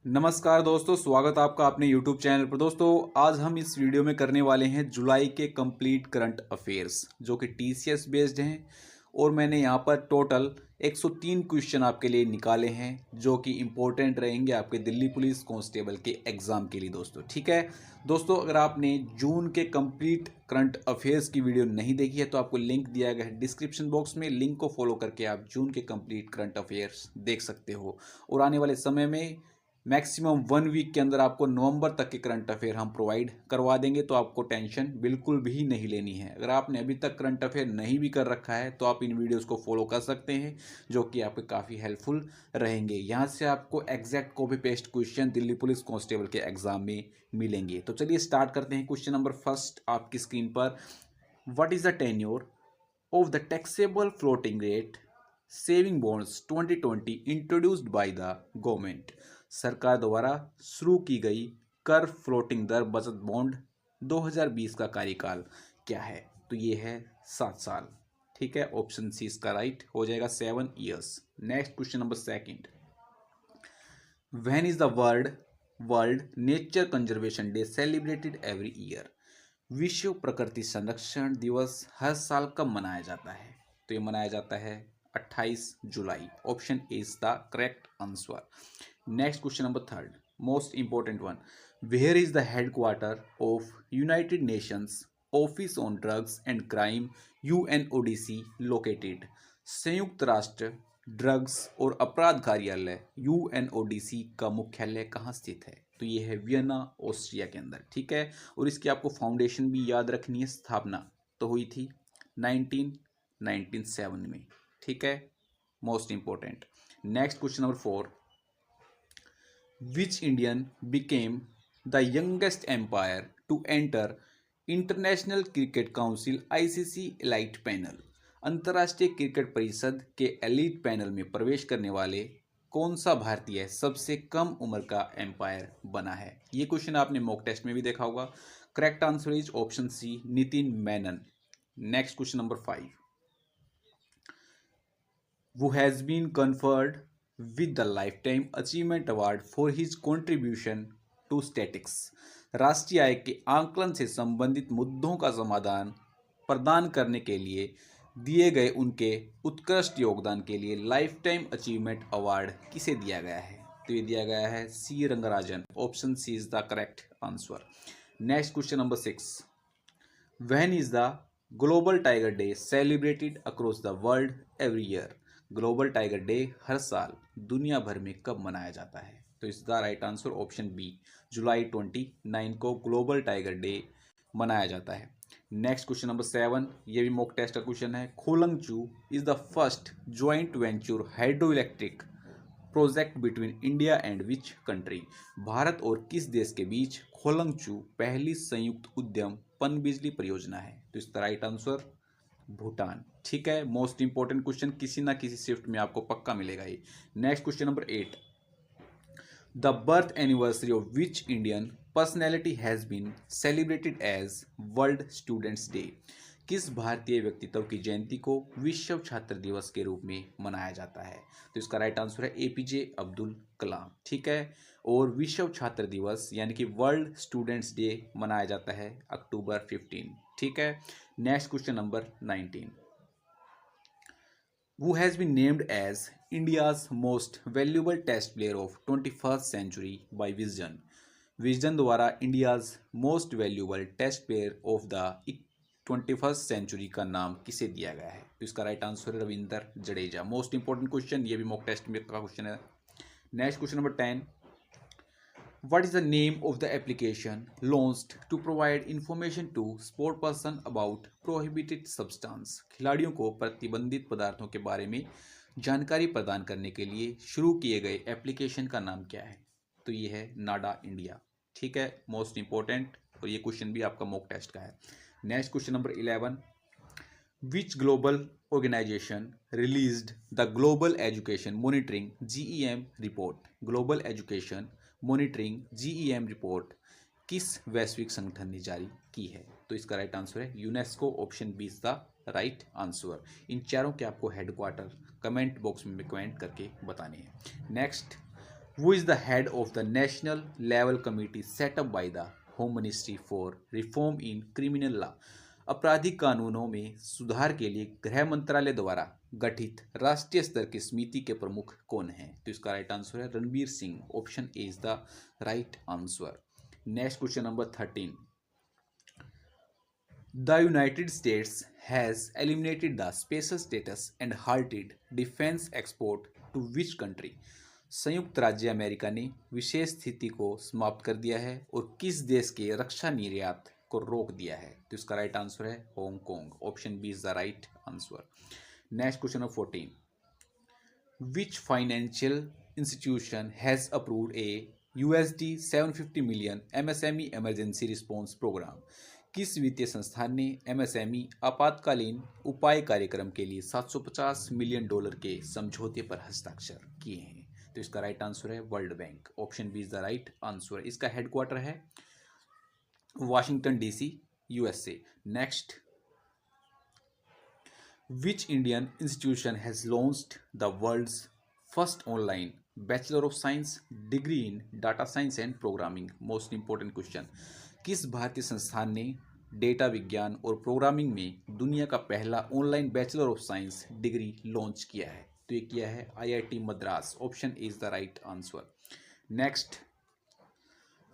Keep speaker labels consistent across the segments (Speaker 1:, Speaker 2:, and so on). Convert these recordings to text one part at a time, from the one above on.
Speaker 1: नमस्कार दोस्तों, स्वागत है आपका अपने YouTube चैनल पर। दोस्तों, आज हम इस वीडियो में करने वाले हैं जुलाई के कंप्लीट करंट अफेयर्स जो कि TCS बेस्ड हैं। और मैंने यहाँ पर टोटल 103 क्वेश्चन आपके लिए निकाले हैं जो कि इम्पोर्टेंट रहेंगे आपके दिल्ली पुलिस कांस्टेबल के एग्ज़ाम के लिए दोस्तों। ठीक है दोस्तों, अगर आपने जून के कंप्लीट करंट अफेयर्स की वीडियो नहीं देखी है तो आपको लिंक दिया गया है डिस्क्रिप्शन बॉक्स में। लिंक को फॉलो करके आप जून के कंप्लीट करंट अफेयर्स देख सकते हो। और आने वाले समय में मैक्सिमम 1 वीक के अंदर आपको नवंबर तक के करंट अफेयर हम प्रोवाइड करवा देंगे, तो आपको टेंशन बिल्कुल भी नहीं लेनी है। अगर आपने अभी तक करंट अफेयर नहीं भी कर रखा है तो आप इन वीडियोस को फॉलो कर सकते हैं जो कि आपके काफ़ी हेल्पफुल रहेंगे। यहाँ से आपको exact copy paste question Delhi police constable के एग्जाम में मिलेंगे। तो चलिए स्टार्ट करते हैं। क्वेश्चन नंबर फर्स्ट आपकी स्क्रीन पर, what is the tenure of the taxable floating rate saving bonds 2020 introduced by the government. सरकार द्वारा शुरू की गई कर फ्लोटिंग दर बचत बॉन्ड 2020 का कार्यकाल क्या है? तो ये है 7 साल। ठीक है, ऑप्शन सी इसका राइट हो जाएगा, 7 years. Next question number second, when is the world nature conservation day celebrated every year. विश्व प्रकृति संरक्षण दिवस हर साल कब मनाया जाता है? तो ये मनाया जाता है 28 जुलाई। Option A is the correct answer. Next question number third, most important one, where is the headquarter of United Nations office on drugs and crime UNODC located. संयुक्त राष्ट्र ड्रग्स और अपराध कार्यालय UNODC का मुख्यालय कहाँ स्थित है? तो ये है वियना, ऑस्ट्रिया के अंदर। ठीक है, और इसकी आपको फाउंडेशन भी याद रखनी है। स्थापना तो हुई थी 1997 में। ठीक है, most important. Next question number four, which Indian became the youngest empire to enter international cricket council ICC elite panel. अंतर्राष्ट्रीय क्रिकेट परिषद के एलीट पैनल में प्रवेश करने वाले कौन सा भारतीय सबसे कम उम्र का एम्पायर बना है? ये क्वेश्चन आपने मॉक टेस्ट में भी देखा होगा। Correct answer is option C, Nitin Menon. Next question number 5, who has been conferred with the Lifetime Achievement Award for his contribution to statistics। राष्ट्रीय आय के आंकलन से संबंधित मुद्दों का समाधान प्रदान करने के लिए दिए गए उनके उत्कृष्ट योगदान के लिए लाइफ टाइम अचीवमेंट अवार्ड किसे दिया गया है? तो ये दिया गया है C Rangarajan. Option C is the correct answer. Next question number 6, when is the global tiger day celebrated across the world every year. Global tiger day हर साल दुनिया भर में कब मनाया जाता है? तो इसका राइट आंसर ऑप्शन बी, जुलाई 29 को ग्लोबल टाइगर डे मनाया जाता है। नेक्स्ट क्वेश्चन नंबर 7, ये भी मॉक टेस्ट का क्वेश्चन है। Kholongchhu is the first joint venture hydroelectric project between India and which country. Bharat और किस देश के बीच खोलंगचू पहली संयुक्त उद्यम पनबिजली परियोजना है? तो इसका राइट आंसर भूटान। ठीक है, मोस्ट इंपॉर्टेंट क्वेश्चन, किसी ना किसी शिफ्ट में आपको पक्का मिलेगा ये। Next question number 8, the birth anniversary of which Indian personality has been celebrated as world students day. किस भारतीय व्यक्तित्व की जयंती को विश्व छात्र दिवस के रूप में मनाया जाता है? तो इसका राइट आंसर है APJ अब्दुल कलाम। ठीक है, और विश्व छात्र दिवस यानी कि वर्ल्ड स्टूडेंट्स डे मनाया जाता है अक्टूबर 15। ठीक है, next question number 19, who has been named as India's most valuable test player of 21st century by Wisden। Wisden द्वारा India's most valuable test player of the 21st century का नाम किसे दिया गया है? तो इसका राइट आंसर है Ravinder Jadeja. Most important question, ये भी मॉक टेस्ट में का क्वेश्चन है। Next question number 10, what is the name of the application launched to provide information to sport person about prohibited substance। खिलाड़ियों को प्रतिबंधित पदार्थों के बारे में जानकारी प्रदान करने के लिए शुरू किए गए एप्लीकेशन का नाम क्या है? तो ये है नाडा इंडिया। ठीक है, मोस्ट इंपॉर्टेंट, और ये क्वेश्चन भी आपका मॉक टेस्ट का है। Next question number 11, which global organisation released the global education monitoring GEM report. Global education monitoring GEM report किस वैश्विक संगठन ने जारी की है? तो इसका राइट आंसर है UNESCO. Option B is the right answer. इन चारों के आपको हेडक्वार्टर कमेंट बॉक्स में कमेंट करके बताने हैं। Next, Who is the head of the national level committee set up by the Home Ministry for Reform in Criminal Law? आपराधिक कानूनों में सुधार के लिए गृह मंत्रालय द्वारा गठित राष्ट्रीय स्तर की समिति के प्रमुख कौन हैं? तो इसका राइट आंसर है Ranbir Singh. Option A is the right answer. Next question number 13। The United States has eliminated the special status and halted defense export to which country? संयुक्त राज्य अमेरिका ने विशेष स्थिति को समाप्त कर दिया है और किस देश के रक्षा निर्यात को रोक दिया है? तो इसका राइट आंसर है Hong Kong. Option B is the right answer. Next question number 14। Which financial institution has approved a USD 750 million MSME emergency response programme? किस वित्तीय संस्थान ने MSME आपातकालीन उपाय कार्यक्रम के लिए $750 मिलियन के समझौते पर हस्ताक्षर किए हैं? तो इसका राइट आंसर है world bank. Option B is the right answer. इसका हेडक्वार्टर है Washington DC, USA। Next, which Indian institution has launched the world's first online bachelor of science degree in data science and programming? Most important question. किस भारतीय संस्थान ने data विज्ञान और programming में दुनिया का पहला online bachelor of science degree launch किया है? तो ये किया है IIT Madras. Option is the right answer. Next,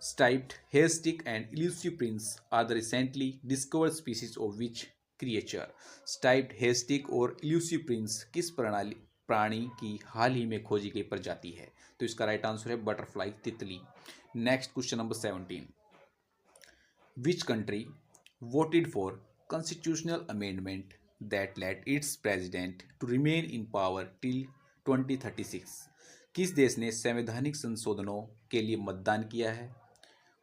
Speaker 1: striped hair stick and elusive prints are the recently discovered species of which creature? Striped hair stick और इल्यूसिव प्रिंट्स किस प्राणी की हाल ही में खोजी गई प्रजाति है? तो इसका राइट आंसर है बटरफ्लाई, तितली। Next question number 17। Which country voted for constitutional amendment that led its president to remain in power till 2036? किस देश ने संवैधानिक संशोधनों के लिए मतदान किया है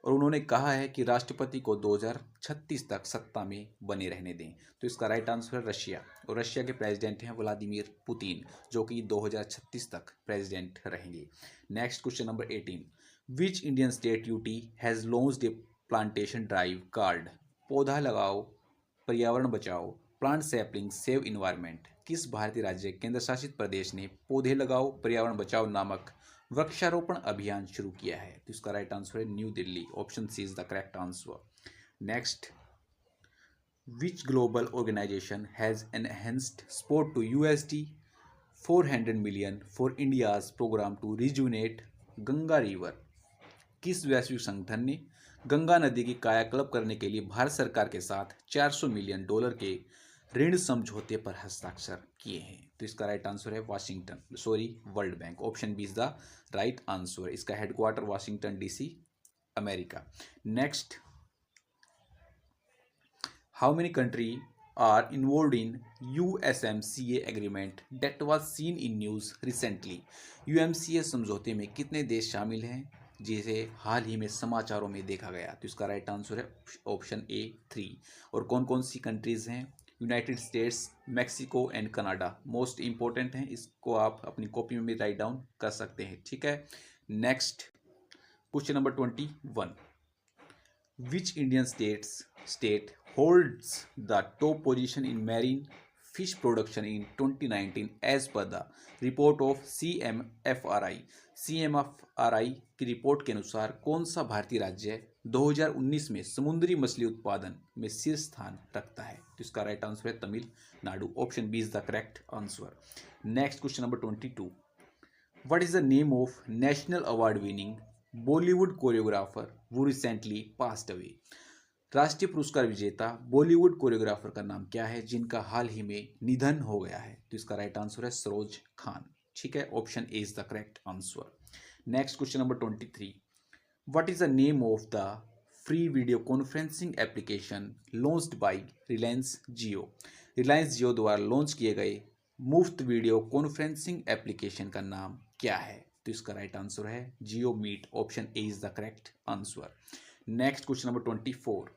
Speaker 1: और उन्होंने कहा है कि राष्ट्रपति को 2036 तक सत्ता में बने रहने दें? तो इसका राइट आंसर है रशिया, और रशिया के प्रेसिडेंट हैं व्लादिमीर पुतिन, जो कि 2036 तक प्रेसिडेंट रहेंगे। Next question number 18। Which Indian state UT has launched A plantation drive card? पौधा लगाओ पर्यावरण बचाओ, प्लांट सैपलिंग सेव इन्वायरमेंट? किस भारतीय राज्य केंद्र शासित प्रदेश ने पौधे लगाओ पर्यावरण बचाओ नामक वृक्षारोपण अभियान शुरू किया है? तो इसका राइट आंसर है new Delhi. Option C is the correct answer. Next, which global organisation has enhanced support to USD 400 million for India's programme to rejuvenate Ganga river? किस वैश्विक संगठन ने गंगा नदी की कायाकल्प करने के लिए भारत सरकार के साथ $400 मिलियन के ऋण समझौते पर हस्ताक्षर किए हैं? तो इसका राइट आंसर है world bank. Option B is the right answer. इसका headquarter Washington DC, America. Next, how many country are involve in USMCA agreement that was seen in news recently? UMCA समझौते में कितने देश शामिल हैं जिसे हाल ही में समाचारों में देखा गया? तो इसका राइट आंसर है ऑप्शन A 3। और कौन कौन सी कंट्रीज हैं? United states, Mexico and Canada. Most important हैं, इसको आप अपनी कॉपी में भी राइट डाउन कर सकते हैं, ठीक है। Next question number 21। Which Indian state holds the top position in marine fish production in 2019 as per the report of CMFRI? CMFRI की रिपोर्ट के अनुसार कौन सा भारतीय राज्य 2019 में समुद्री मछली उत्पादन में शीर्ष स्थान रखता है? तो इसका राइट आंसर है Tamil Nadu. Option B is the correct answer. Next question number 22। What is the name of national award winning Bollywood choreographer वो रिसेंटली पास्ड अवे? राष्ट्रीय पुरस्कार विजेता बॉलीवुड कोरियोग्राफर का नाम क्या है जिनका हाल ही में निधन हो गया है? तो इसका राइट आंसर है सरोज खान, ठीक है। Option A is the correct answer. Next question number 23। What is the name of the free video conferencing application launched by Reliance Jio? Reliance Jio द्वारा लॉन्च किए गए मुफ्त वीडियो कॉन्फ्रेंसिंग एप्लीकेशन का नाम क्या है? तो इसका राइट आंसर है Jio meet. Option A is the correct answer. Next question number 24।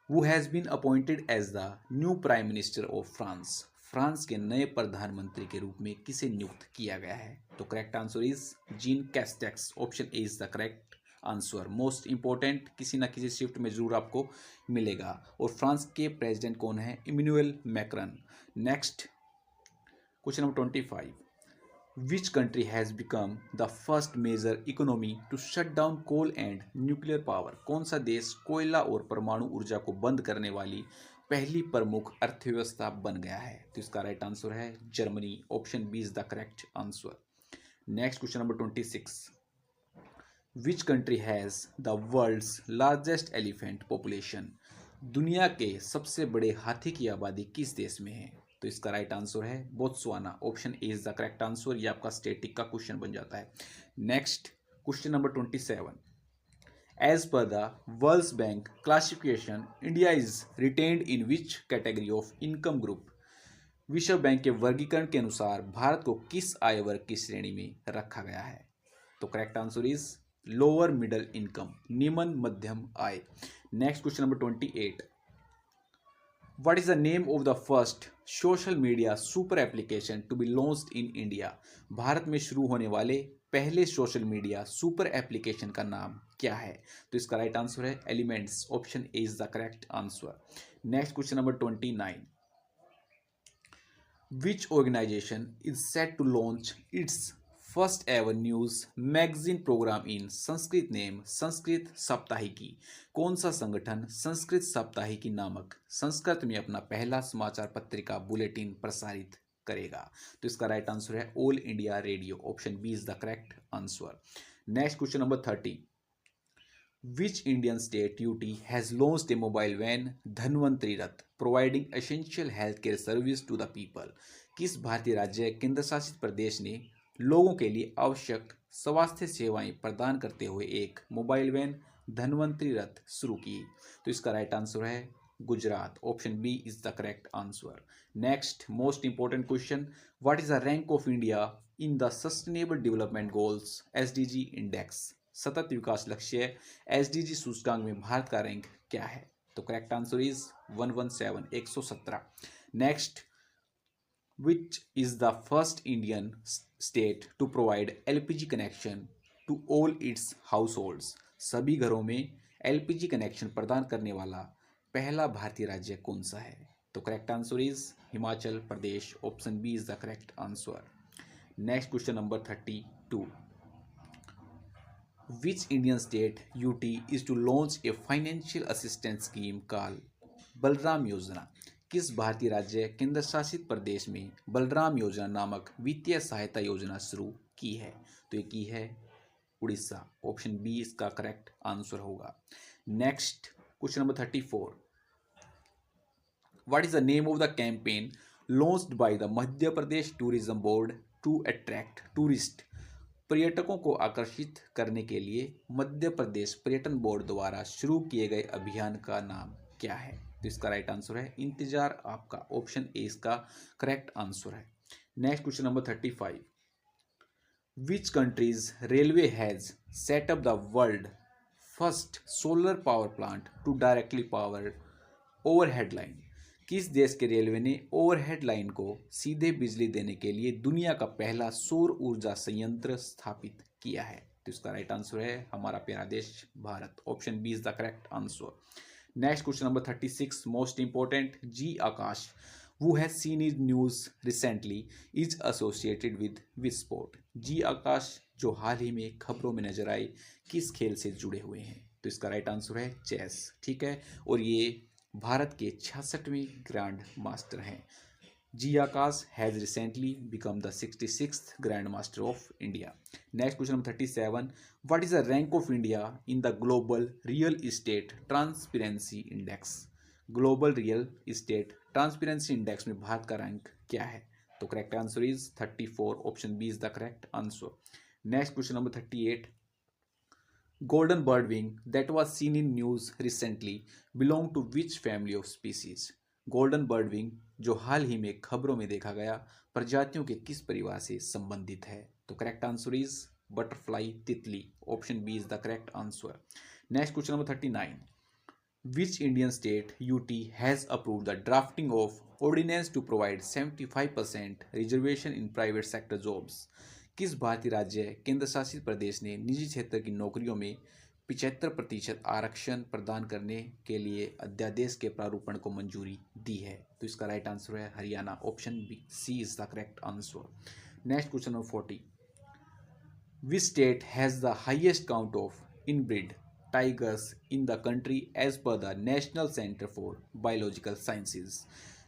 Speaker 1: Who has been appointed as the new Prime Minister of France? France के नए प्रधानमंत्री के रूप में किसे नियुक्त किया गया है? तो correct answer is gene Castex. Option A is the correct answer. Most important, किसी ना किसी शिफ्ट में जरूर आपको मिलेगा। और फ्रांस के प्रेसिडेंट कौन है? Emmanuel Macron. Next question number 25। Which country has become the first major economy to shut down coal and nuclear power? कौन सा देश कोयला और परमाणु ऊर्जा को बंद करने वाली पहली प्रमुख अर्थव्यवस्था बन गया है? तो इसका राइट आंसर है Germany. Option B is the correct answer. Next question number 26। Which country has the world's largest elephant population? दुनिया के सबसे बड़े हाथी की आबादी किस देश में है? तो इसका राइट आंसर है Botswana. Option A is the correct answer. ये आपका स्टैटिक का क्वेश्चन बन जाता है। Next question number 27। As per the world bank classification, India is retained in which category of income group? विश्व बैंक के वर्गीकरण के अनुसार भारत को किस आय वर्ग की श्रेणी में रखा गया है? तो correct answer is lower middle income, निम्न मध्यम आय। Next question number 28। What is the name of the first social media super application to be launched in India? Bharat में शुरू होने वाले पहले सोशल मीडिया सुपर एप्लीकेशन का नाम क्या है? तो इसका राइट आंसर है elements. Option A is the correct answer. Next question number 29। Which organization is set to launch its first ever news magazine program in Sanskrit name Sanskrit Saptahiki? कौन सा संगठन संस्कृत साप्ताहिकी नामक संस्कृत में अपना पहला समाचार पत्रिका बुलेटिन प्रसारित करेगा? तो इसका राइट आंसर है all India radio. Option B is the correct answer. Next question number 30। Which Indian state UT has launched a mobile van Dhanvantari Rath providing essential healthcare service to the people? किस भारतीय राज्य केंद्र शासित प्रदेश ने लोगों के लिए आवश्यक स्वास्थ्य सेवाएं प्रदान करते हुए एक मोबाइल वैन धन्वंतरी रथ शुरू की? तो इसका राइट आंसर है Gujarat. Option B is the correct answer. Next most important question. What is the rank of India in the sustainable development goals SDG index? सतत विकास लक्ष्य SDG सूचकांक में भारत का रैंक क्या है? तो correct answer is 117 117। Next, which is the first Indian state to provide LPG connection to all its households? सभी घरों में LPG कनेक्शन प्रदान करने वाला पहला भारतीय राज्य कौन सा है? तो correct answer is Himachal Pradesh. Option B is the correct answer. Next question number 32। Which Indian state UT is to launch a financial assistance scheme called Balram योजना? किस भारतीय राज्य केंद्र शासित प्रदेश में बलराम योजना नामक वित्तीय सहायता योजना शुरू की है? तो ये की है उड़ीसा। ऑप्शन बी इसका करेक्ट आंसर होगा। Next question number 34। What is the name of the campaign launched by the Madhya Pradesh tourism board to attract tourist? पर्यटकों को आकर्षित करने के लिए मध्य प्रदेश पर्यटन बोर्ड द्वारा शुरू किए गए अभियान का नाम क्या है? तो इसका राइट आंसर है इंतजार आपका। ऑप्शन ए इसका करेक्ट आंसर है। Next question number 35। Which country's railway has set up the world first solar power plant to directly power overhead line? किस देश के रेलवे ने ओवरहेड लाइन को सीधे बिजली देने के लिए दुनिया का पहला सौर ऊर्जा संयंत्र स्थापित किया है? तो इसका राइट आंसर है हमारा प्यारा देश Bharat. Option B is the correct answer. Next question number 36 most important. जी आकाश who has seen his news recently is associated with sport? जी आकाश जो हाल ही में खबरों में नजर आए किस खेल से जुड़े हुए हैं? तो इसका राइट आंसर है चेस। ठीक है, और ये भारत के 66वें ग्रैंड मास्टर हैं। G Akash has recently become the 66th grandmaster of India. Next question number 37। What is the rank of India in the global real estate transparency index? Global real estate transparency index में भारत का rank क्या है? तो correct answer is 34। Option B is the correct answer. Next question number 38। Golden birdwing that was seen in news recently belong to which family of species? Golden birdwing जो हाल ही में खबरों में देखा गया प्रजातियों के किस परिवार से संबंधित है? तो करेक्ट आंसर इज बटरफ्लाई तितली। Option B is the correct answer. Next question number 39। Which Indian state UT has approved the drafting of ordinance to provide 75% reservation in private sector jobs? किस भारतीय राज्य केंद्र शासित प्रदेश ने निजी क्षेत्र की नौकरियों में 75% आरक्षण प्रदान करने के लिए अध्यादेश के प्रारूपण को मंजूरी दी है? तो इसका राइट आंसर है Haryana. Option B C is the correct answer. Next question number 40, which state has the highest count of inbreed tigers in the country as per the National Center for Biological Sciences.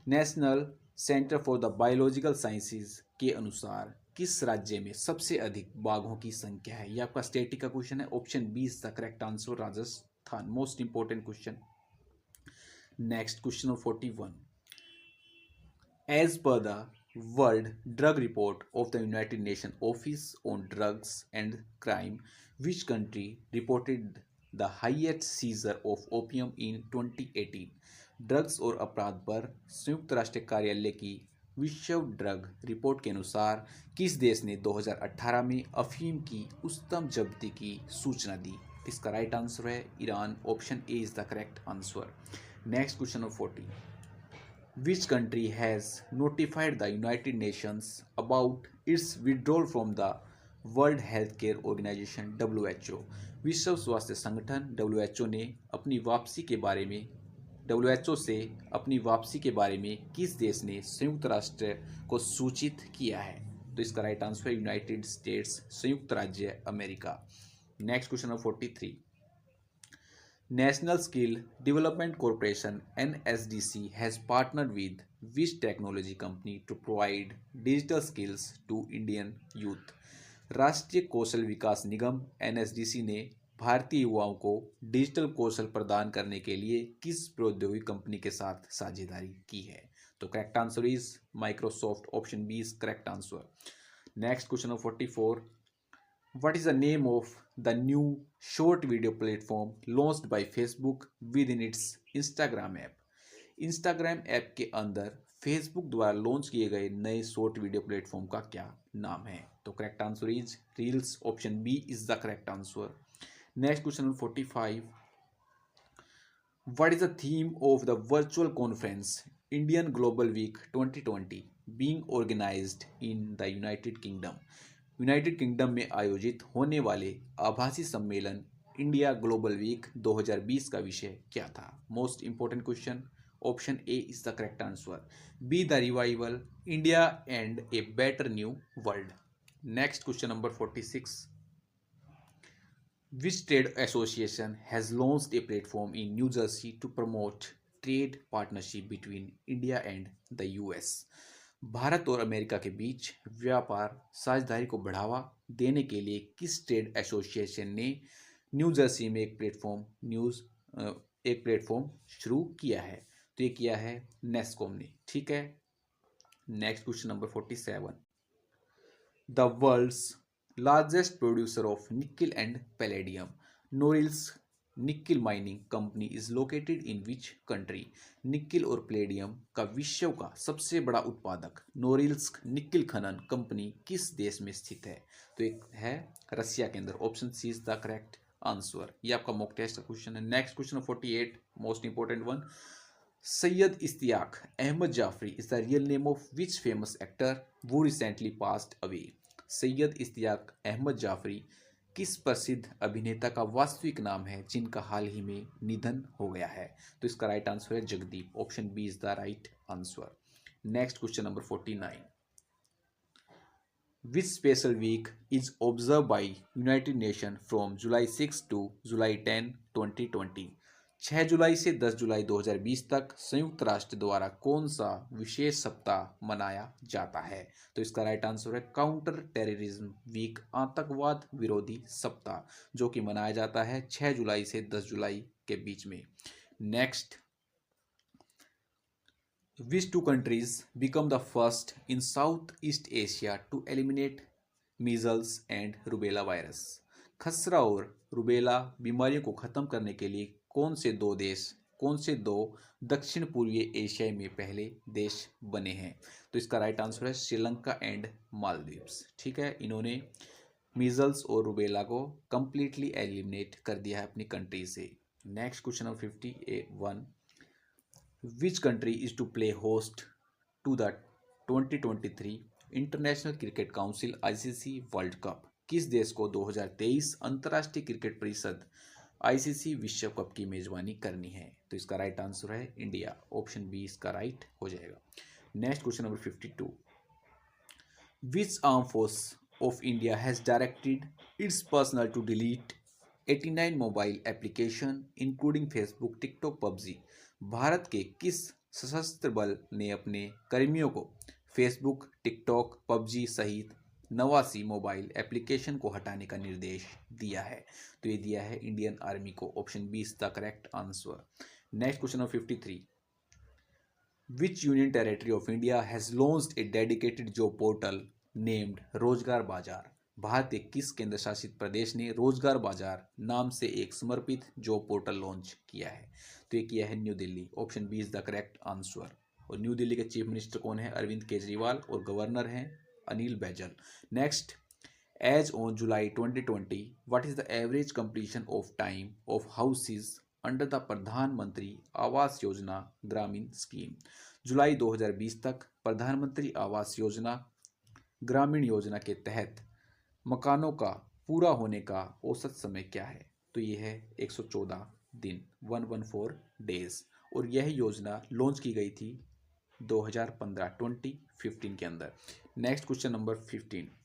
Speaker 1: National centre for the biological sciences के अनुसार किस राज्य में सबसे अधिक बाघों की संख्या है? ये आपका स्टेटिक का क्वेश्चन है। Option B is the correct answer, Rajasthan. Most important question. Next question number 41, as per the world drug report of the United Nation office on drugs and crime, which country reported the highest seizure of opium in 2018? Drugs और अपराध पर संयुक्त राष्ट्र कार्यालय की विश्व drug report के अनुसार किस देश ने 2018 में अफीम की उच्चतम जब्ती की सूचना दी? इसका राइट आंसर है Iran. Option A is the correct answer. Next question number 40, which country has notified the United Nations about its withdrawal from the world health care organisation WHO? विश्व स्वास्थ्य संगठन WHO ने अपनी वापसी के बारे में WHO से अपनी वापसी के बारे में किस देश ने संयुक्त राष्ट्र को सूचित किया है? तो इसका राइट आंसर है यूनाइटेड स्टेट्स, संयुक्त राज्य America. Next question number 43, national skill development corporation NSDC has partnered with which technology company to provide digital skills to Indian youth? राष्ट्रीय कौशल विकास निगम NSDC ने भारतीय युवाओं को डिजिटल कौशल प्रदान करने के लिए किस प्रौद्योगिकी कंपनी के साथ साझेदारी की है? तो correct answer is Microsoft. Option B is correct answer. Next question number 44, what is the name of the new short video platform launched by Facebook within its Instagram app? Instagram app के अंदर Facebook द्वारा launch किए गए नए short video platform का क्या नाम है? तो correct answer is reels. Option B is the correct answer. Next question number 45, what is the theme of the virtual conference Indian global week 2020 being organised in the United Kingdom? United Kingdom में आयोजित होने वाले आभासी सम्मेलन India global week 2020 का विषय क्या था? Most important question. Option A is the correct answer, be the revival India and a better new world. Next question number 46, which trade association has launched a platform in New Jersey to promote trade partnership between India and the US? Bharat और America के बीच व्यापार साझेदारी को बढ़ावा देने के लिए किस ट्रेड एसोसिएशन ने न्यू जर्सी में एक प्लेटफॉर्म शुरू किया है? तो ये किया है नेस्कॉम ने। ठीक है। Next question number 47, the world's largest producer of nickel and palladium, Norilsk nickel mining company is located in which country? निक्किल और प्लेडियम का विश्व का सबसे बड़ा उत्पादक नोरिल्स्क निक्किल खनन कंपनी किस देश में स्थित है? तो एक है रसिया के अंदर। Option C is the correct answer. ये आपका मॉक टेस्ट का क्वेश्चन है। Next question 48, most important one, Syed Ishtiaq Ahmed Jafri is the real name of which famous actor who recently passed away? Syed Ishtiaq Ahmed Jafri किस प्रसिद्ध अभिनेता का वास्तविक नाम है जिनका हाल ही में निधन हो गया है? तो इसका राइट आंसर है Jagdeep. Option B is the right answer. Next question number 49, which special week is observe by United Nation from July 6 to July 10 2020? 6 जुलाई से 10 जुलाई 2020 तक संयुक्त राष्ट्र द्वारा कौन सा विशेष सप्ताह मनाया जाता है? तो इसका राइट आंसर है काउंटर टेररिज्म वीक, आतंकवाद विरोधी सप्ताह, जो कि मनाया जाता है 6 जुलाई से 10 जुलाई के बीच में। Next, which two countries become the first in South East Asia to eliminate measles and rubella virus? खसरा और रुबेला बीमारियों को खत्म करने के लिए कौन से दो दक्षिण पूर्वी एशिया में पहले देश बने हैं? तो इसका राइट आंसर है श्रीलंका एंड मालदीव्स। ठीक है, इन्होंने मीजल्स और रुबेला को कंप्लीटली एलिमिनेट कर दिया है अपनी कंट्री से। Next question number 51, which country is to play host to the 2023 International cricket council ICC world cup? किस देश को 2023 अंतर्राष्ट्रीय क्रिकेट परिषद ICC विश्व कप की मेजबानी करनी है? तो इसका राइट आंसर है इंडिया। ऑप्शन बी इसका राइट हो जाएगा। Next question number 52, Which armed force of India has directed its personnel to delete 89 mobile application including Facebook, TikTok, PUBG? Bharat के किस सशस्त्र बल ने अपने कर्मियों को फेसबुक, टिकटॉक, पबजी सहित 89 मोबाइल एप्लीकेशन को हटाने का निर्देश दिया है? तो ये दिया है इंडियन आर्मी को। Option B is the correct answer. Next question number 53। Which union territory of India has launched a dedicated job portal named रोजगार बाजार? भारत के किस केंद्र शासित प्रदेश ने रोजगार बाजार नाम से एक समर्पित जॉब पोर्टल लॉन्च किया है? तो ये किया है new Delhi. Option B is the correct answer. और न्यू दिल्ली के चीफ मिनिस्टर कौन है? अरविंद केजरीवाल। और गवर्नर हैं Anil Baijal. Next, as on July 2020 what is the average completion of time of houses under the Pradhan Mantri Awas योजना ग्रामीण स्कीम? जुलाई 2020 तक प्रधानमंत्री आवास योजना ग्रामीण योजना के तहत मकानों का पूरा होने का औसत समय क्या है? तो ये है 114 दिन, 114 डेज। और यह योजना लॉन्च की गई थी 2015 के अंदर। Next question number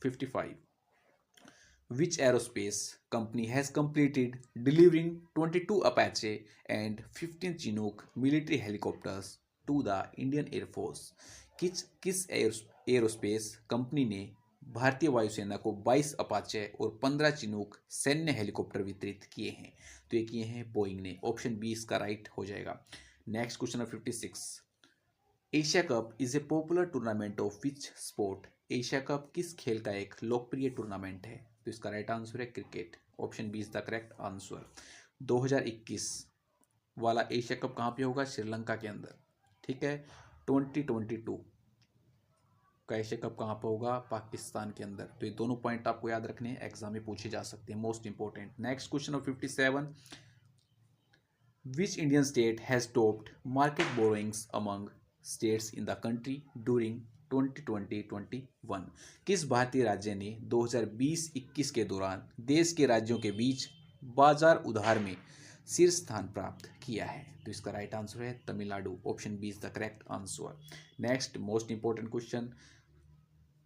Speaker 1: 55। Which aerospace company has completed delivering 22 Apache and 15 Chinook military helicopters to the Indian Air Force? किस एरोस्पेस कंपनी ने भारतीय वायुसेना को 22 अपाचे और 15 चिनूक सैन्य हेलीकॉप्टर वितरित किए हैं? तो ये किए हैं बोइंग ने। ऑप्शन बी इसका राइट हो जाएगा। Next question number 56। Asia cup is a popular tournament of which sport? Asia cup किस खेल का एक लोकप्रिय टूर्नामेंट है? तो इसका राइट आंसर है cricket. Option B is the correct answer. 2021 वाला एशिया कप कहाँ पे होगा? श्रीलंका के अंदर। ठीक है। 2022 का एशिया कप कहाँ पे होगा? पाकिस्तान के अंदर। तो ये दोनों पॉइंट आपको याद रखने हैं, एग्जाम में पूछे जा सकते हैं, most important. Next question number 57। Which Indian state has topped market borrowings among states in the country during 2020-21? किस भारतीय राज्य ने 2020-21 के दौरान देश के राज्यों के बीच बाजार उधार में शीर्ष स्थान प्राप्त किया है? तो इसका राइट आंसर है Tamil Nadu. Option B is the correct answer. Next most important question.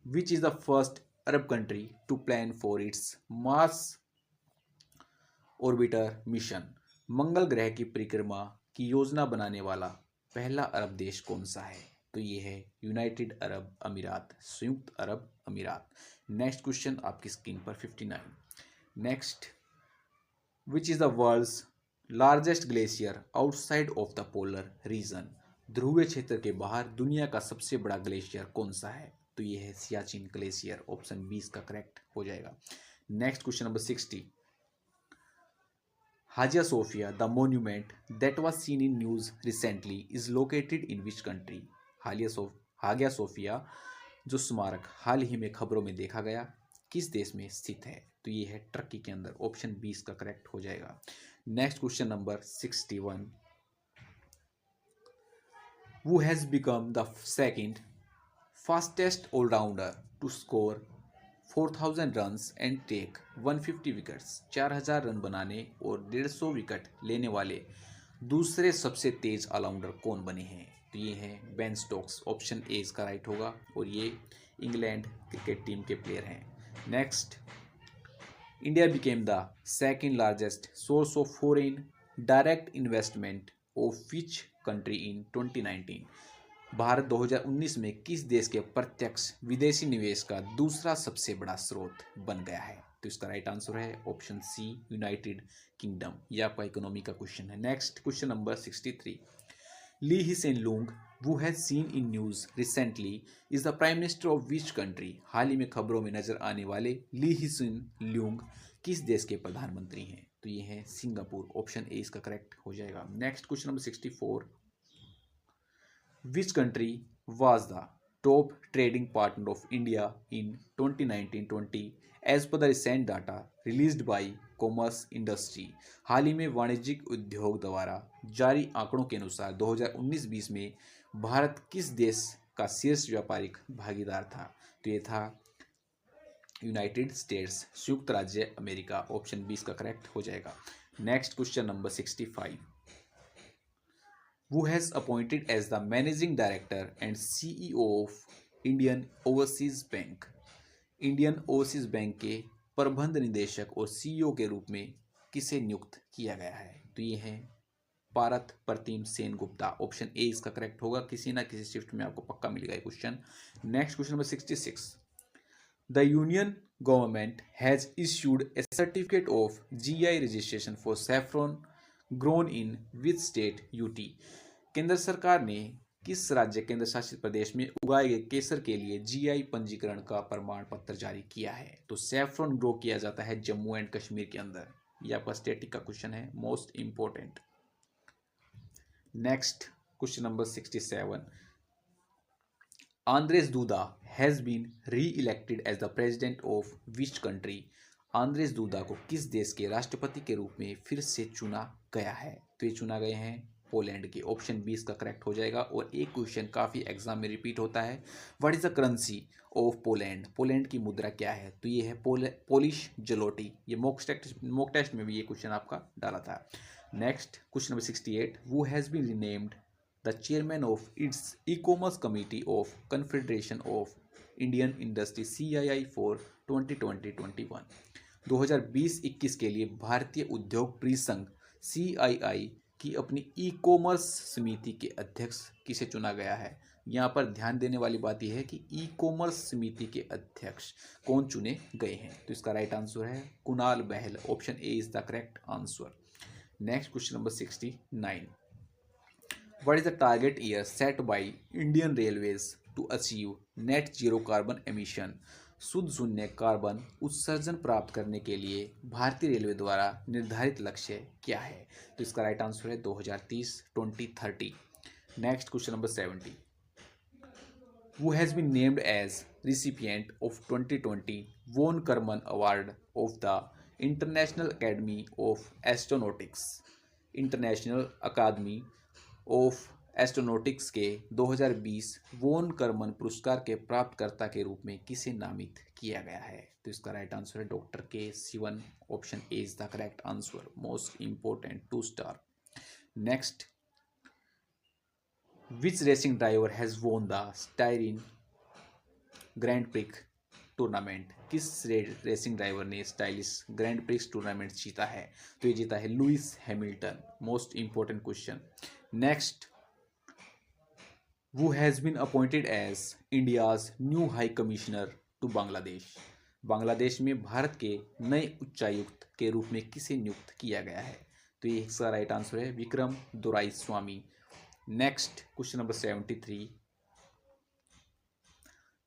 Speaker 1: Which is the first Arab country to plan for its Mars orbiter mission? मंगल ग्रह की परिक्रमा की योजना बनाने वाला पहला अरब देश कौन सा है? तो ये है यूनाइटेड अरब अमीरात, संयुक्त अरब अमीरात। नेक्स्ट क्वेश्चन आपकी स्क्रीन पर 59। Next, which is the world's largest glacier outside of the polar region? ध्रुवीय क्षेत्र के बाहर दुनिया का सबसे बड़ा ग्लेशियर कौन सा है? तो ये है सियाचिन ग्लेशियर। ऑप्शन 20 का करेक्ट हो जाएगा। Next question number 60। Hagia Sophia, the monument that was seen in news recently, is located in which country? Hagia Sophia जो स्मारक हाल ही में खबरों में देखा गया, किस देश में स्थित है? तो ये है टर्की के अंदर। ऑप्शन 20 का करेक्ट हो जाएगा। Next question number 61। Who has become the second fastest all-rounder to score 4000 runs and take 150 wickets? 4000 run बनाने और 150 विकेट लेने वाले दूसरे सबसे तेज ऑलराउंडर कौन बने हैं? तो ये हैं बेन स्टोक्स। ऑप्शन ए इसका राइट होगा। और ये इंग्लैंड क्रिकेट टीम के प्लेयर हैं। Next, India became the second largest source of foreign direct investment of which country in 2019? Bharat 2019 में किस देश के प्रत्यक्ष विदेशी निवेश का दूसरा सबसे बड़ा स्रोत बन गया है? तो इसका राइट आंसर है ऑप्शन सी यूनाइटेड किंगडम। यह आपका इकोनॉमी का क्वेश्चन है। Next question number 63। Lee Hsien Loong who has seen in news recently is the prime minister of which country? हाल ही में खबरों में नजर आने वाले ली हिसेन लुंग किस देश के प्रधानमंत्री हैं? तो ये है सिंगापुर। ऑप्शन ए इसका करेक्ट हो जाएगा। Next question number 64। Which country was the top trading partner of India in 2019-20 as per the recent data released by Commerce Industry? हाल ही में वाणिज्यिक उद्योग द्वारा जारी आंकड़ों के अनुसार 2019-20 में भारत किस देश का शीर्ष व्यापारिक भागीदार था? तो ये था यूनाइटेड स्टेट्स, संयुक्त राज्य अमेरिका। ऑप्शन 20 का करेक्ट हो जाएगा। Next question number 65। Who has appointed as the managing director and CEO of Indian Overseas Bank? Indian overseas bank के प्रबंध निदेशक और सीईओ के रूप में किसे नियुक्त किया गया है? तो ये है पारथ प्रतिम सेन गुप्ता। ऑप्शन ए इसका करेक्ट होगा। किसी ना किसी शिफ्ट में आपको पक्का मिलेगा ये question. Next question number 66। The union government has issued A certificate of GI registration for saffron grown in which state? UT. केंद्र सरकार ने किस राज्य केंद्र शासित प्रदेश में उगाए गए केसर के लिए जीआई पंजीकरण का प्रमाण पत्र जारी किया है? तो सैफरॉन ग्रो किया जाता है जम्मू एंड कश्मीर के अंदर। ये आपका स्टैटिक का क्वेश्चन है, most important. Next question number 67। Andrzej Duda has been re-elected as the president of which country? Andrzej Duda को किस देश के राष्ट्रपति के रूप में फिर से चुना गया है? तो ये चुना गए हैं पोलैंड के। ऑप्शन 20 का करेक्ट हो जाएगा। और एक क्वेश्चन काफ़ी एग्जाम में रिपीट होता है, what is the currency of Poland? Poland की मुद्रा क्या है? तो ये है पोलिश जलोटी। ये मॉक टेस्ट में भी ये क्वेश्चन आपका डाला था। Next question number 68। Who has been renamed the chairman of its e commerce committee of Confederation of Indian Industry CII for 2020-21? 2020-21 के लिए भारतीय उद्योग परिसंघ CII की अपनी ई कॉमर्स समिति के अध्यक्ष किसे चुना गया है? यहाँ पर ध्यान देने वाली बात यह है कि ई कॉमर्स समिति के अध्यक्ष कौन चुने गए हैं? तो इसका राइट आंसर है Kunal Bahl. Option A is the correct answer. Next question number 69। What is the target year set by Indian Railways to achieve net zero carbon emission? शुद्ध शून्य कार्बन उत्सर्जन प्राप्त करने के लिए भारतीय रेलवे द्वारा निर्धारित लक्ष्य क्या है? तो इसका राइट आंसर है 2030। Next question number 70। Who has been named as recipient of 2020 von Karman Award of the International Academy of Astronautics? International अकादमी ऑफ एस्ट्रोनॉटिक्स के 2020 वोन करमन पुरस्कार के प्राप्तकर्ता के रूप में किसे नामित किया गया है? तो इसका राइट आंसर है doctor K Sivan. Option A is the correct answer, most important 2 star. Next, which racing driver has won the Styrian grand prix tournament? किस रेसिंग ड्राइवर ने स्टाइलिश ग्रैंड प्रिक्स टूर्नामेंट जीता है? तो ये जीता है Lewis Hamilton. Most important question. Next, who has been appointed as India's new high commissioner to Bangladesh? Bangladesh में भारत के नए उच्चायुक्त के रूप में किसे नियुक्त किया गया है? तो ये इसका राइट आंसर है Vikram Doraiswami. Next question number 73।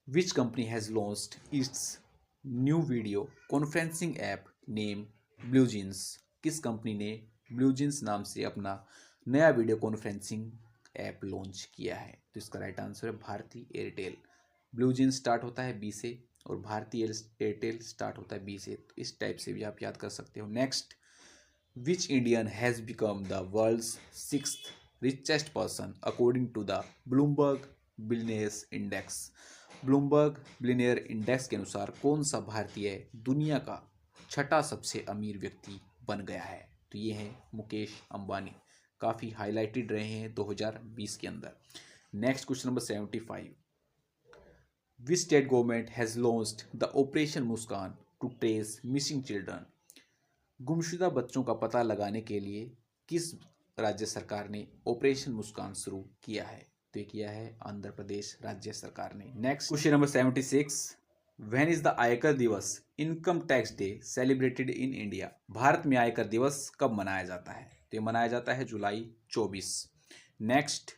Speaker 1: Which company has launched its new video conferencing app name BlueJeans? किस कंपनी ने ब्लूजीन्स नाम से अपना नया वीडियो कॉन्फ्रेंसिंग ऐप लॉन्च किया है? तो इसका राइट आंसर है भारती एयरटेल। ब्लूजीन्स स्टार्ट होता है बी से और भारती एयरटेल स्टार्ट होता है बी से, तो इस टाइप से भी आप याद कर सकते हो। Next, which Indian has become the world's 6th richest person according to the Bloomberg Billionaires Index? Bloomberg billionaire index के अनुसार कौन सा भारतीय दुनिया का 6ठा सबसे अमीर व्यक्ति बन गया है? तो ये है मुकेश अंबानी। काफ़ी हाईलाइटेड रहे हैं 2020 के अंदर। Next question number 75। Which state government has launched the operation Muskan to trace missing children? गुमशुदा बच्चों का पता लगाने के लिए किस राज्य सरकार ने ऑपरेशन मुस्कान शुरू किया है? तो ये किया है आंध्र प्रदेश राज्य सरकार ने। Next question number 76। When is the आयकर दिवस income tax day celebrated in India? Bharat में आयकर दिवस कब मनाया जाता है? तो ये मनाया जाता है जुलाई 24। Next,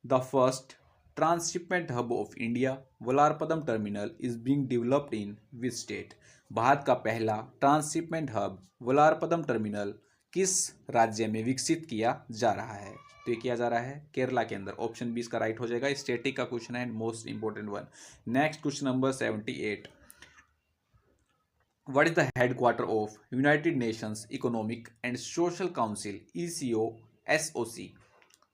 Speaker 1: the first transshipment hub of India Vallarpadam terminal is being developed in which state? Bharat का पहला ट्रांसशिपमेंट हब वलारपदम टर्मिनल किस राज्य में विकसित किया जा रहा है? तो ये किया जा रहा है केरला के अंदर। ऑप्शन 20 का राइट हो जाएगा। स्टैटिक का क्वेश्चन है, most important one. Next question number 78। What is the headquarter of United Nations economic and social council ECO SOC?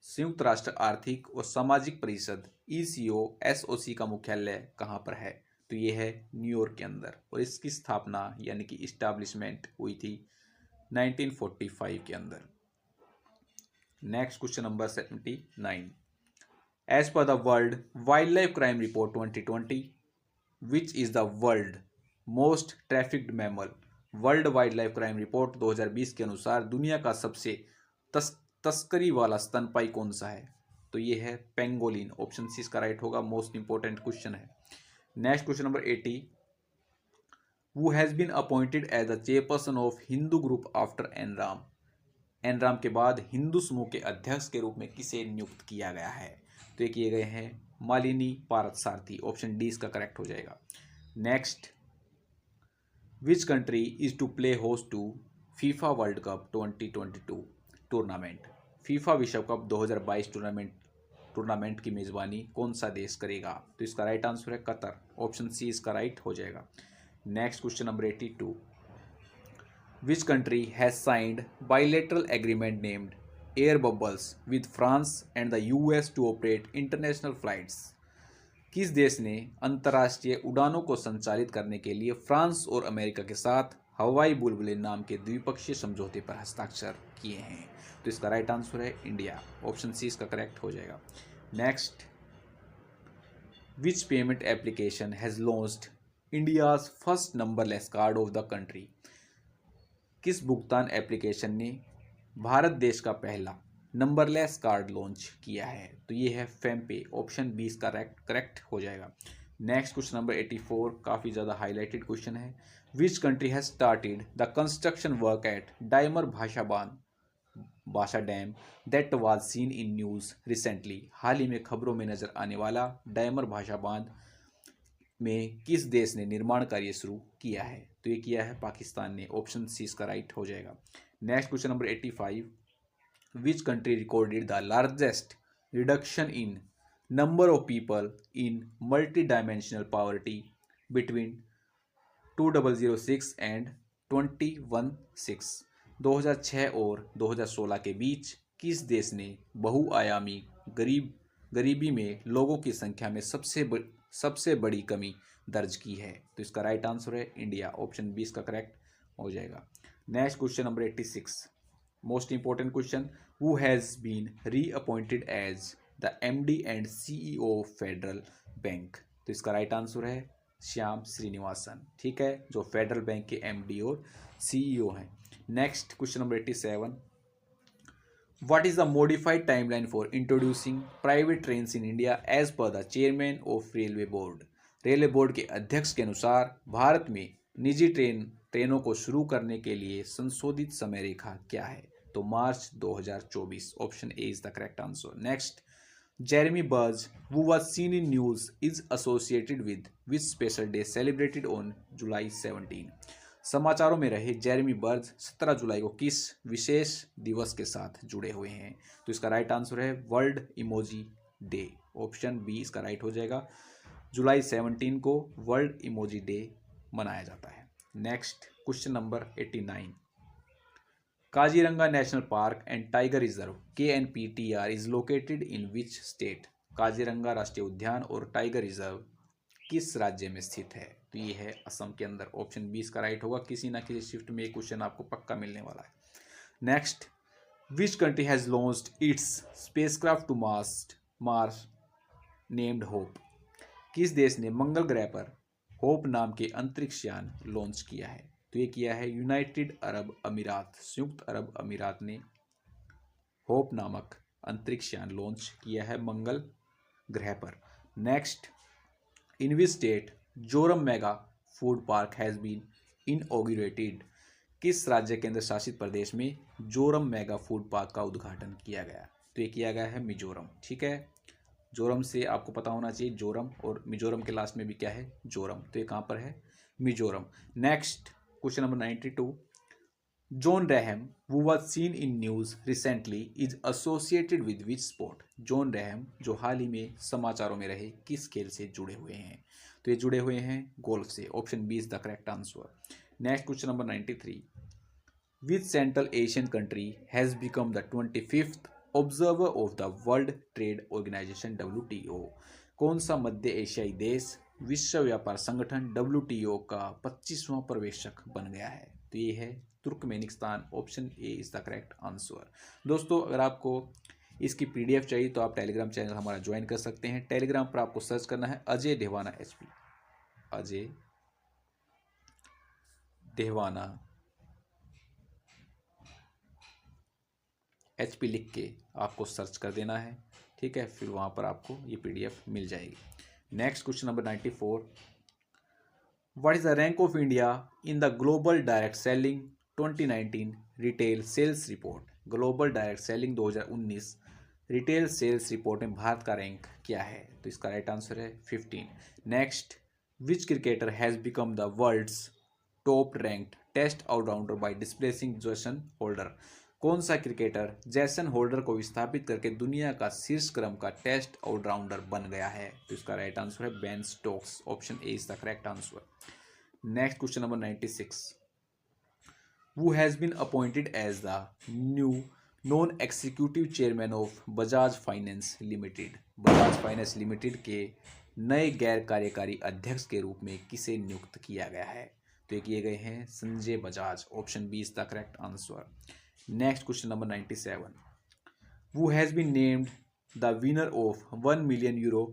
Speaker 1: संयुक्त राष्ट्र आर्थिक और सामाजिक परिषद ECO SOC का मुख्यालय कहाँ पर है? तो ये है न्यूयॉर्क के अंदर, और इसकी स्थापना यानी कि इस्टेब्लिशमेंट हुई थी 1945 के अंदर। Next question number 79। As per the world wildlife crime report 2020 which is the world most trafficked mammal. World wildlife crime report 2020 के अनुसार दुनिया का सबसे तस्करी वाला स्तनपायी कौन सा है? तो ये है पेंगोलिन। ऑप्शन सी इसका राइट होगा। मोस्ट इंपॉर्टेंट क्वेश्चन है। Next question number 80, who has been appointed as the chairperson of Hindu group after N Ram. N Ram के बाद हिंदू समूह के अध्यक्ष के रूप में किसे नियुक्त किया गया है? तो ये किए गए हैं मालिनी पार्थसारथी। ऑप्शन डी इसका करेक्ट हो जाएगा। Next, which country is to play host to FIFA world cup 2022 tournament. FIFA विश्व कप 2022 टूर्नामेंट की मेजबानी कौन सा देश करेगा? तो इसका राइट आंसर है कतर। ऑप्शन सी इसका राइट हो जाएगा। Next question number 82, which country has signed bilateral agreement named air bubbles with France and the US to operate international flights. किस देश ने अंतर्राष्ट्रीय उड़ानों को संचालित करने के लिए फ्रांस और अमेरिका के साथ हवाई बुलबुले नाम के द्विपक्षीय समझौते पर हस्ताक्षर किए हैं? तो इसका राइट आंसर है इंडिया। ऑप्शन सी इसका करेक्ट हो जाएगा। Next, which payment application has launched India's first numberless card of the country. किस भुगतान एप्लीकेशन ने भारत देश का पहला नंबरलेस कार्ड लॉन्च किया है? तो ये है फेमपे। ऑप्शन बी इसका करेक्ट हो जाएगा। नेक्स्ट क्वेश्चन नंबर 84, काफ़ी ज़्यादा हाईलाइटेड क्वेश्चन है। Which country has started the construction work at Diamer Bhasha dam that was seen in news recently. हाल ही में खबरों में नजर आने वाला डायमर भाषा बांध में किस देश ने निर्माण कार्य शुरू किया है? तो ये किया है पाकिस्तान ने। ऑप्शन सी इसका राइट हो जाएगा। Next question number 85, which country recorded the largest reduction in number of people in multidimensional poverty between 2006 and 2016। 2006 और 2016 के बीच किस देश ने बहुआयामी गरीबी में लोगों की संख्या में सबसे बड़ी कमी दर्ज की है? तो इसका राइट आंसर है इंडिया। ऑप्शन बी इसका करेक्ट हो जाएगा। Next question number 86, most important question, who has been reappointed as the MD and CEO of Federal Bank. तो इसका राइट आंसर है श्याम श्रीनिवासन। ठीक है, जो फेडरल बैंक के MD और CEO हैं। Next question number 87, what is the modified timeline for introducing private trains in India as per the chairman of railway board. Railway board के अध्यक्ष के अनुसार भारत में निजी ट्रेनों को शुरू करने के लिए संशोधित समय रेखा क्या है? तो March 2024। Option A is the correct answer. Next, Jeremy Burge who was seen in news is associated with which special day celebrated on July 17। समाचारों में रहे जेरेमी बर्ज 17 जुलाई को किस विशेष दिवस के साथ जुड़े हुए हैं? तो इसका राइट आंसर है world emoji day. Option B इसका राइट हो जाएगा। जुलाई 17 को वर्ल्ड इमोजी डे मनाया जाता है। Next question number 89, Kaziranga national park and tiger reserve KNPTR is located in which state. Kaziranga राष्ट्रीय उद्यान और टाइगर रिजर्व किस राज्य में स्थित है? तो ये है असम के अंदर। ऑप्शन बी इसका राइट होगा। किसी ना किसी शिफ्ट में ये क्वेश्चन आपको पक्का मिलने वाला है। Next, which country has launched its spacecraft to Mars named Hope. किस देश ने मंगल ग्रह पर होप नाम के अंतरिक्ष यान लॉन्च किया है? तो ये किया है यूनाइटेड अरब अमीरात। संयुक्त अरब अमीरात ने होप नामक अंतरिक्ष यान लॉन्च किया है मंगल ग्रह पर। Next, in which state Zoram mega food park has been inaugurated. किस राज्य केंद्र शासित प्रदेश में जोरम मेगा फूड पार्क का उद्घाटन किया गया? तो ये किया गया है मिजोरम। ठीक है, जोरम से आपको पता होना चाहिए जोरम, और मिजोरम के लास्ट में भी क्या है? जोरम। तो ये कहाँ पर है? Mizoram. Next question number 92, John Reham who was seen in news recently is associated with which sport। Jon Rahm जो हाल ही में समाचारों में रहे किस खेल से जुड़े हुए हैं? तो ये जुड़े हुए हैं गोल्फ से। Option B is the correct answer. Next question number 93, which Central Asian country has become the 25th observer of the World Trade Organisation WTO। कौन सा मध्य एशियाई देश विश्व व्यापार संगठन WTO का 25वां पर्यवेक्षक बन गया है? तो ये है Turkmenistan. Option A is the correct answer. दोस्तों, अगर आपको इसकी PDF चाहिए तो आप टेलीग्राम चैनल हमारा ज्वाइन कर सकते हैं। टेलीग्राम पर आपको सर्च करना है अजय ढेवाना HP। अजय देहवाना, HP लिख के आपको सर्च कर देना है, ठीक है। फिर वहाँ पर आपको ये PDF मिल जाएगी। Next question number 94, what is the rank of India in the global direct selling 2019 retail sales report. Global direct selling 2019 retail sales report में भारत का रैंक क्या है? तो इसका राइट आंसर है 15। Next, which cricketer has become the world's top ranked test all-rounder by displacing Jason Holder. कौन सा क्रिकेटर जैसन होल्डर को विस्थापित करके दुनिया का शीर्ष क्रम का टेस्ट ऑलराउंडर बन गया है? तो इसका राइट आंसर है Ben Stokes. Option A is the correct answer. Next question number 96, who has been appointed as the new non-executive chairman of Bajaj Finance Limited। Bajaj finance limited के नए गैर कार्यकारी अध्यक्ष के रूप में किसे नियुक्त किया गया है? तो ये किए गए हैं Sanjay Bajaj. Option B is the correct answer. Next question number 97, who has been named the winner of 1 million euro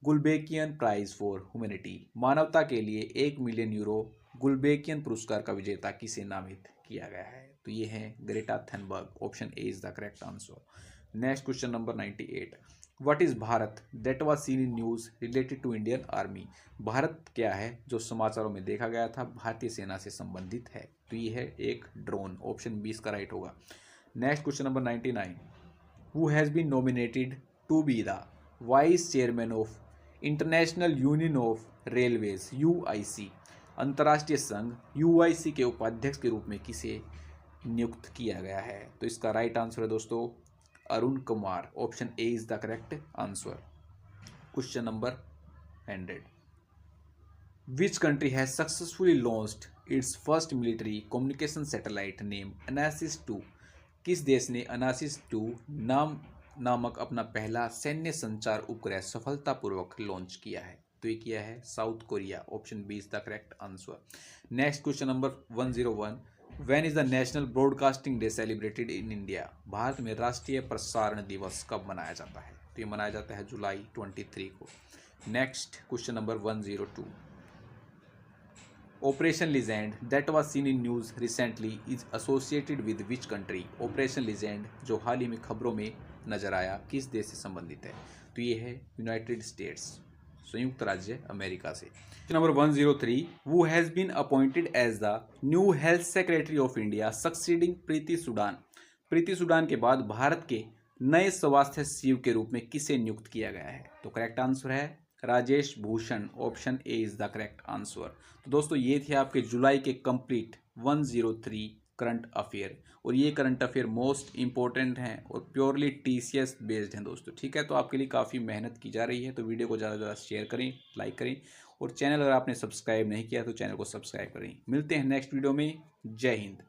Speaker 1: Gulbenkian prize for humanity. मानवता के लिए 1 मिलियन यूरो गुलबेकियन पुरस्कार का विजेता किसे नामित किया गया है? तो ये है Greta Thunberg. Option A is the correct answer. Next question number 98, what is Bharat that was seen in news related to Indian army. Bharat क्या है जो समाचारों में देखा गया था भारतीय सेना से संबंधित है? तो ये है एक ड्रोन। ऑप्शन 20 का राइट होगा। Next question number 99, who has been nominated to be the vice chairman of international union of railways UIC। अंतर्राष्ट्रीय संघ UIC के उपाध्यक्ष के रूप में किसे नियुक्त किया गया है? तो इसका राइट आंसर है दोस्तों Arun Kumar. Option A is the correct answer. Question number 100, which country has successfully launched its first military communication satellite name Anasis 2। किस देश ने एनासिस 2 नामक अपना पहला सैन्य संचार उपग्रह सफलतापूर्वक लॉन्च किया है? तो ये किया है South Korea. Option B is the correct answer. Next question number 101, when is the national broadcasting day celebrated in India. Bharat में राष्ट्रीय प्रसारण दिवस कब मनाया जाता है? तो ये मनाया जाता है जुलाई 23 को। Next question number 102, operation legend that was seen in news recently is associated with which country. Operation legend जो हाल ही में खबरों में नजर आया किस देश से संबंधित है? तो ये है यूनाइटेड स्टेट्स, संयुक्त राज्य अमेरिका से। Number 103, who has been appointed as the new health secretary of India succeeding Preeti Sudan. Preeti Sudan के बाद भारत के नए स्वास्थ्य सचिव के रूप में किसे नियुक्त किया गया है? तो करेक्ट आंसर है Rajesh Bhushan. Option A is the correct answer. तो दोस्तों ये थे आपके जुलाई के कंप्लीट 103 करंट अफेयर, और ये करंट अफेयर मोस्ट इंपॉर्टेंट हैं और प्योरली TCS बेस्ड हैं दोस्तों, ठीक है। तो आपके लिए काफ़ी मेहनत की जा रही है, तो वीडियो को ज़्यादा से ज़्यादा शेयर करें, लाइक करें, और चैनल अगर आपने सब्सक्राइब नहीं किया तो चैनल को सब्सक्राइब करें। मिलते हैं नेक्स्ट वीडियो में। जय हिंद।